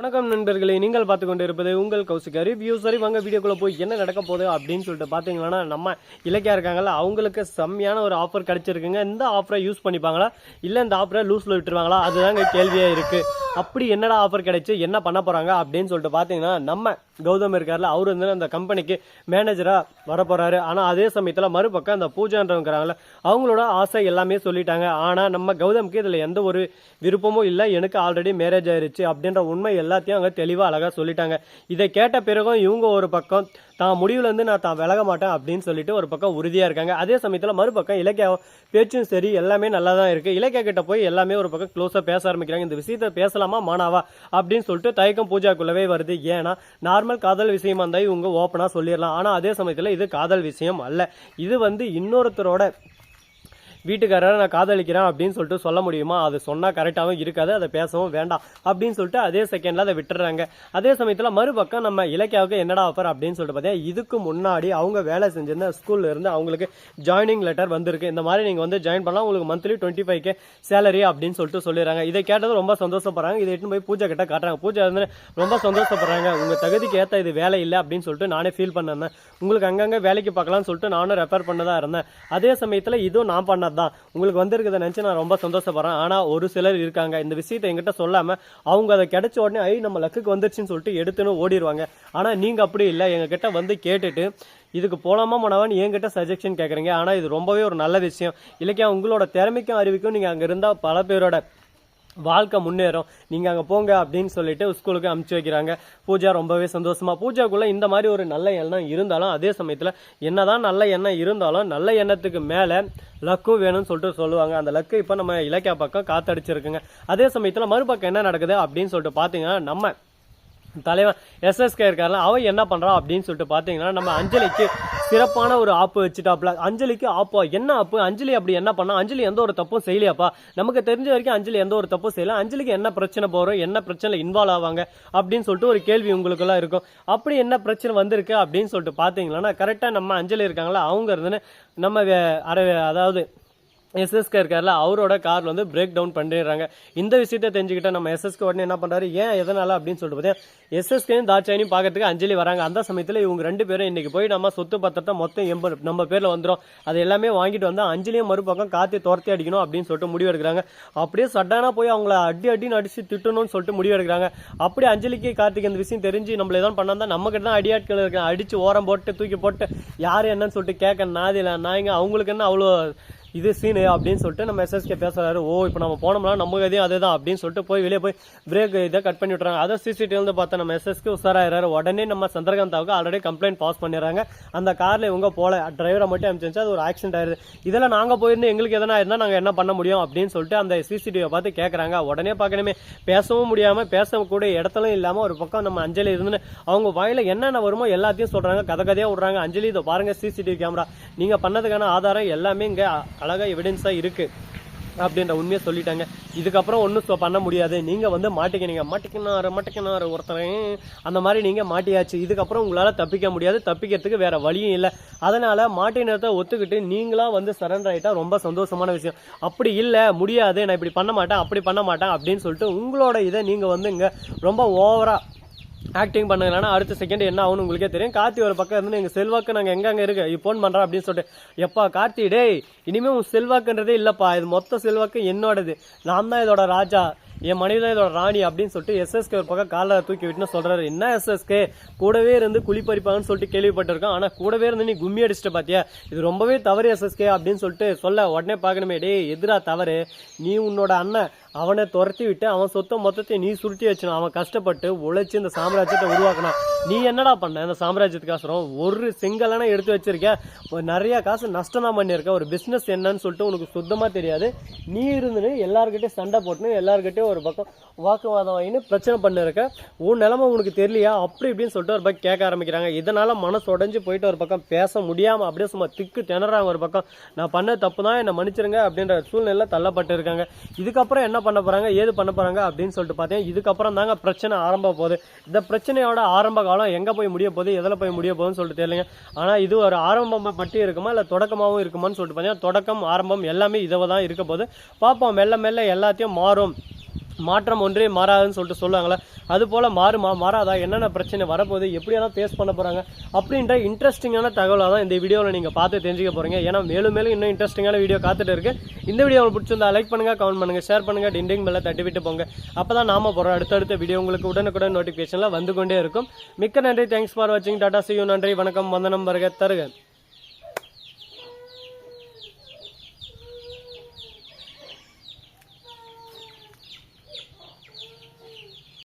வணக்கம் நண்பர்களே, நீங்கள் பார்த்து கொண்டு இருப்பது உங்கள் கௌசிகா ரிவ்யூ. சரி வாங்க வீடியோக்குள்ளே போய் என்ன நடக்க போகுது அப்படின்னு சொல்லிட்டு பார்த்தீங்கன்னா, நம்ம இலக்கியா இருக்காங்கல்ல, அவங்களுக்கு செம்மையான ஒரு ஆஃபர் கிடைச்சிருக்குங்க. இந்த ஆஃபரை யூஸ் பண்ணிப்பாங்களா இல்லை இந்த ஆஃபரை லூஸில் விட்டுருவாங்களா, அதுதாங்க கேள்வியாக இருக்குது. அப்படி என்னடா ஆஃபர் கிடைச்சி என்ன பண்ண போகிறாங்க அப்படின்னு சொல்லிட்டு பார்த்தீங்கன்னா, நம்ம கௌதம் இருக்கார்ல, அவர் வந்து அந்த கம்பெனிக்கு மேனேஜராக வரப்போகிறாரு. ஆனால் அதே சமயத்தில் மறுபக்கம் அந்த பூஜான்றவங்கிறாங்கள, அவங்களோட ஆசை எல்லாமே சொல்லிட்டாங்க. ஆனால் நம்ம கௌதம்க்கு இதில் எந்த ஒரு விருப்பமும் இல்லை, எனக்கு ஆல்ரெடி மேரேஜ் ஆயிடுச்சு அப்படின்ற உண்மை எல்லாத்தையும் அவங்க தெளிவாக அழகாக சொல்லிட்டாங்க. இதை கேட்ட பிறகும் இவங்க ஒரு பக்கம் தான் முடிவுலேருந்து நான் தான் விலக மாட்டேன் அப்படின்னு சொல்லிட்டு ஒரு பக்கம் உறுதியாக இருக்காங்க. அதே சமயத்தில் மறுபக்கம் இலக்கியா பேச்சும் சரி எல்லாமே நல்லா தான் இருக்குது. இலக்கியா கிட்ட போய் எல்லாமே ஒரு பக்கம் க்ளோஸாக பேச ஆரம்பிக்கிறாங்க. இந்த விஷயத்தை பேசலாமா மானாவா அப்படின்னு சொல்லிட்டு தயக்கம் பூஜாக்குள்ளவே வருது. ஏன்னா நார்மல் காதல் விஷயமா இருந்தால் இவங்க ஓப்பனாக சொல்லிடலாம். ஆனால் அதே சமயத்தில் இது காதல் விஷயம் அல்ல, இது வந்து இன்னொருத்தரோட வீட்டுக்காரரை நான் காதலிக்கிறேன் அப்படின்னு சொல்லிட்டு சொல்ல முடியுமா? அது சொன்னால் கரெக்டாகவும் இருக்காது, அதை பேசவும் வேண்டாம் அப்படின்னு சொல்லிட்டு அதே செகண்டில் அதை விட்டுறாங்க. அதே சமயத்தில் மறுபக்கம் நம்ம இலக்கியாவுக்கு என்னடா ஆஃபர் அப்படின்னு சொல்லிட்டு பார்த்தீங்கன்னா, இதுக்கு முன்னாடி அவங்க வேலை செஞ்சிருந்த ஸ்கூலில் இருந்து அவங்களுக்கு ஜாயினிங் லெட்டர் வந்திருக்கு. இந்த மாதிரி நீங்கள் வந்து ஜாயின் பண்ணலாம், உங்களுக்கு மந்த்லி 25K சேலரி அப்படின்னு சொல்லிட்டு சொல்லிடுறாங்க. இதை கேட்டது ரொம்ப சந்தோஷப்படுறாங்க. இதை எட்டு போய் பூஜை கிட்ட காட்டுறாங்க. பூஜை வந்து ரொம்ப சந்தோஷப்படுறாங்க. உங்கள் தகுதிக்கு ஏற்ற இது வேலை இல்லை அப்படின்னு சொல்லிட்டு நானே ஃபீல் பண்ணேன். உங்களுக்கு அங்கங்கே வேலைக்கு பார்க்கலாம்னு சொல்லிட்டு நானும் ரெஃபர் பண்ணதாக இருந்தேன். அதே சமயத்தில் இதுவும் நான் பண்ணது தான், உங்களுக்கு வந்திருக்கிறத நினச்சி நான் ரொம்ப சந்தோஷப்படுறேன். ஆனால் ஒரு சிலர் இருக்காங்க, இந்த விஷயத்தை எங்கிட்ட சொல்லாமல் அவங்க அதை கிடைச்ச உடனே நம்ம லக்குக்கு வந்துருச்சுன்னு சொல்லிட்டு எடுத்துன்னு ஓடிடுவாங்க. ஆனால் நீங்கள் அப்படி இல்லை, எங்ககிட்ட வந்து கேட்டுட்டு இதுக்கு போகலாமா மனவான்னு என்கிட்ட சஜெஷன் கேட்குறீங்க. ஆனால் இது ரொம்பவே ஒரு நல்ல விஷயம். இலக்கியா உங்களோட திறமைக்கும் அறிவிக்கும் நீங்கள் அங்கே இருந்தால் பல பேரோட வாழ்க்கை முன்னேறும், நீங்கள் அங்கே போங்க அப்படின்னு சொல்லிட்டு ஸ்கூலுக்கு அனுப்பிச்சி வைக்கிறாங்க. பூஜா ரொம்பவே சந்தோஷமா. பூஜாக்குள்ளே இந்த மாதிரி ஒரு நல்ல எண்ணம் இருந்தாலும் அதே சமயத்தில் என்னதான் நல்ல எண்ணம் இருந்தாலும் நல்ல எண்ணத்துக்கு மேலே லக்கும் வேணும்னு சொல்லிட்டு சொல்லுவாங்க. அந்த லக்கு இப்போ நம்ம இலக்கியா பக்கம் காத்தடிச்சிருக்குங்க. அதே சமயத்தில் மறுபக்கம் என்ன நடக்குது அப்படின்னு சொல்லிட்டு பார்த்தீங்கன்னா, நம்ம தலைவன் SSK இருக்காருல, அவன் என்ன பண்ணுறான் அப்படின்னு சொல்லிட்டு பார்த்தீங்கன்னா, நம்ம அஞ்சலிக்கு சிறப்பான ஒரு ஆப்பு வச்சுட்டாப்ல. அஞ்சலிக்கு ஆப்பா என்ன ஆப்பு, அஞ்சலி அப்படி என்ன பண்ணா, அஞ்சலி எந்த ஒரு தப்பும் செய்யலையாப்பா, நமக்கு தெரிஞ்ச வரைக்கும் அஞ்சலி எந்த ஒரு தப்பும் செய்யல, அஞ்சலிக்கு என்ன பிரச்சனை போகிறோம், என்ன பிரச்சனை இன்வால்வ் ஆவாங்க அப்படின்னு சொல்லிட்டு ஒரு கேள்வி உங்களுக்குலாம் இருக்கும். அப்படி என்ன பிரச்சனை வந்திருக்கு அப்படின்னு சொல்லிட்டு பார்த்தீங்கன்னா, கரெக்டாக நம்ம அஞ்சலி இருக்காங்களா, அவங்க இருந்துன்னு நம்ம அதாவது SSK இருக்கார்ல, அவரோட கார்ல வந்து பிரேக் டவுன் பண்ணிடுறாங்க. இந்த விஷயத்தை தெரிஞ்சுக்கிட்ட நம்ம SSK உடனே என்ன பண்றாரு, ஏன் எதனால அப்படின்னு சொல்லிட்டு பார்த்தீங்கன்னா, SSKயும் தாட்சாயினியும் பார்க்கறதுக்கு அஞ்சலி வராங்க. அந்த சமயத்தில் இவங்க ரெண்டு பேரும் இன்னைக்கு போய் நம்ம சொத்து பத்திரத்தை மொத்தம் 80 நம்ம பேர்ல வந்துடும், அது எல்லாமே வாங்கிட்டு வந்தா அஞ்சலியும் மறுபக்கம் காத்தி துரத்தி அடிக்கணும் அப்படின்னு சொல்லிட்டு முடிவு எடுக்கிறாங்க. அப்படியே சட்டானா போய் அவங்கள அடின்னு அடிச்சு திட்டணும்னு சொல்லிட்டு முடிவு எடுக்கிறாங்க. அப்படி அஞ்சலிக்கு கார்த்திக் இந்த விஷயம் தெரிஞ்சு நம்மள ஏதாவது பண்ணா நம்ம கிட்ட தான் அடியாட்கள் இருக்காங்க, அடிச்சு ஓரம் போட்டு தூக்கி போட்டு யாரு என்னன்னு சொல்லிட்டு கேட்க நாதில நாயங்க, அவங்களுக்கு என்ன அவ்வளோ இது சீனு அப்படின்னு சொல்லிட்டு நம்ம SSK பேசுறாரு. ஓ இப்போ நம்ம போனோம்னா நம்ம கதையும் அதுதான் அப்படின்னு சொல்லிட்டு போய் வெளியே போய் பிரேக் இதை கட் பண்ணி விட்டுறாங்க. அதை CCTV வந்து பார்த்தா நம்ம SSK உஷாராயிராரு. உடனே நம்ம சந்திரகாந்தாவுக்கு ஆல்ரெடி கம்ப்ளைண்ட் பாஸ் பண்ணிடுறாங்க. அந்த கார்ல இவங்க போல டிரைவரை மட்டும் அனுப்பிச்சு, அது ஒரு ஆக்சிடென்ட் ஆயிருது. இதெல்லாம் நாங்கள் போயிருந்து எங்களுக்கு எதனா இருந்தால் நாங்கள் என்ன பண்ண முடியும் அப்படின்னு சொல்லிட்டு அந்த CCTV பார்த்து கேட்குறாங்க. உடனே பார்க்கணுமே, பேசவும் முடியாமல் பேசக்கூடிய இடத்துல இல்லாமல் ஒரு பக்கம் நம்ம அஞ்சலி இருந்து அவங்க வாயில என்னென்ன வருமோ எல்லாத்தையும் சொல்றாங்க, கதையாக விடுறாங்க. அஞ்சலி இதை பாருங்க, CCTV கேமரா நீங்கள் பண்ணதுக்கான ஆதாரம் எல்லாமே இங்கே அழகா எவிடன்ஸா இருக்கு அப்படின்ற உண்மையை சொல்லிட்டாங்க. இதுக்கப்புறம் ஒன்றும் பண்ண முடியாது, நீங்கள் வந்து மாட்டிக்கினாரு ஒருத்தர் அந்த மாதிரி நீங்கள் மாட்டியாச்சு. இதுக்கப்புறம் உங்களால் தப்பிக்க முடியாது, தப்பிக்கிறதுக்கு வேற வழியும் இல்லை. அதனால மாட்டினத்தை ஒத்துக்கிட்டு நீங்களா வந்து சரண்டர் ஆகிட்டா ரொம்ப சந்தோஷமான விஷயம். அப்படி இல்லை முடியாது, நான் இப்படி பண்ண மாட்டேன் அப்படி பண்ண மாட்டேன் அப்படின்னு சொல்லிட்டு உங்களோட இதை நீங்கள் வந்து இங்கே ரொம்ப ஓவரா ஆக்டிங் பண்ணுங்கன்னா அடுத்த செகண்ட் என்ன ஆகும்னு உங்களுக்கே தெரியும். கார்த்தி ஒரு பக்கம் இருந்து எங்கள் செல்வாக்கு நாங்கள் எங்கே இருக்கு ஃபோன் பண்ணுறோம் அப்படின்னு சொல்லிட்டு, எப்பா கார்த்தி டேய் இனிமேல் உன் செல்வாக்குன்றதே இல்லைப்பா, இது மொத்த செல்வாக்கு என்னோடது, நான் தான் இதோட ராஜா, என் மனைவி தான் இதோட ராணி அப்படின்னு சொல்லிட்டு SSK ஒரு பக்கம் காலில் தூக்கி விட்டுன்னு சொல்றாரு. என்ன SSK கூடவே இருந்து குளிப்பறிப்பாங்கன்னு சொல்லிட்டு கேள்விப்பட்டிருக்கோம், ஆனால் கூடவே இருந்து நீ கும்மி அடிச்சுட்டு பார்த்தியா, இது ரொம்பவே தவறு SSK அப்படின்னு சொல்லிட்டு சொல்ல உடனே பார்க்கணுமே, டே எதிரா தவறு, நீ உன்னோட அண்ணன் அவனை துரத்தி விட்டு அவன் சொத்தை மொத்தத்தை நீ சுருட்டி வச்சணும், அவன் கஷ்டப்பட்டு உழைச்சி இந்த சாம்ராஜ்யத்தை உருவாக்கணும், நீ என்னடா பண்ண இந்த சாம்ராஜ்யத்துக்காசரம் ஒரு செங்கலான எடுத்து வச்சிருக்க, நிறைய காசு நஷ்டம் தான் பண்ணியிருக்க, ஒரு பிஸ்னஸ் என்னன்னு சொல்லிட்டு உனக்கு சுத்தமாக தெரியாது, நீ இருந்துன்னு எல்லாருக்கிட்டையும் சண்டை போட்டுன்னு எல்லாருக்கிட்டையும் ஒரு பக்கம் வாக்குவாதம் வாங்கின்னு பிரச்சனை பண்ணிருக்க, உன் நிலைமை உனக்கு தெரியலையா அப்படி இப்படின்னு சொல்லிட்டு ஒரு பக்கம் கேட்க ஆரம்பிக்கிறாங்க. இதனால மனசு உடஞ்சு போயிட்டு ஒரு பக்கம் பேச முடியாமல் அப்படியே சும்மா திக்கு திணறாங்க. ஒரு பக்கம் நான் பண்ண தப்பு தான், என்னை மன்னிச்சிருங்க அப்படின்ற சூழ்நிலை தள்ளப்பட்டு இருக்காங்க. இதுக்கப்புறம் என்ன பண்ண போறாங்க ஏது பண்ண போறாங்க அப்படின்னு சொல்லிட்டு பார்த்தீங்கன்னா, இதுக்கப்புறம் தாங்க பிரச்சனை ஆரம்ப போகுது. இந்த பிரச்சனையோட ஆரம்ப காலம் எங்க போய் முடிய போகுது, எதில் போய் முடிய போகுதுன்னு சொல்லிட்டு தெரியலைங்க. ஆனால் இது ஒரு ஆரம்பம் மட்டும் இருக்குமா இல்லை தொடக்கமாகவும் இருக்குமான்னு சொல்லிட்டு பார்த்தீங்கன்னா, தொடக்கம் ஆரம்பம் எல்லாமே இதை தான் இருக்க போது பார்ப்போம். மெல்ல மெல்ல எல்லாத்தையும் மாறும் மாற்றம் ஒன்றே மாறாதுன்னு சொல்லிட்டு சொல்லுவாங்களே, அது போல் மாறுமா மாறாதா, என்னென்ன பிரச்சனை வரப்போகுது, எப்படியெல்லாம் ஃபேஸ் பண்ண போகிறாங்க அப்படின்ற இன்ட்ரெஸ்டிங்கான தகவலாக தான் இந்த வீடியோவில் நீங்கள் பார்த்து தெரிஞ்சுக்க போகிறீங்க. ஏன்னா மேலும் இன்னும் இன்ட்ரெஸ்டிங்கான வீடியோ காத்துட்டு இருக்கு. இந்த வீடியோ உங்களுக்கு பிடிச்சிருந்தா லைக் பண்ணுங்கள், கமெண்ட் பண்ணுங்கள், ஷேர் பண்ணுங்கள், டிண்டிங் பெல்லை தட்டி விட்டு போங்க. அப்போ தான் நாம போகிற அடுத்தடுத்த வீடியோ உங்களுக்கு உடனுக்குடன் நோட்டிஃபிகேஷனில் வந்து கொண்டே இருக்கும். மிக்க நன்றி, தேங்க்ஸ் ஃபார் வாட்சிங், டாடா, see you, நன்றி, வணக்கம், வந்தனம், வருக தருக.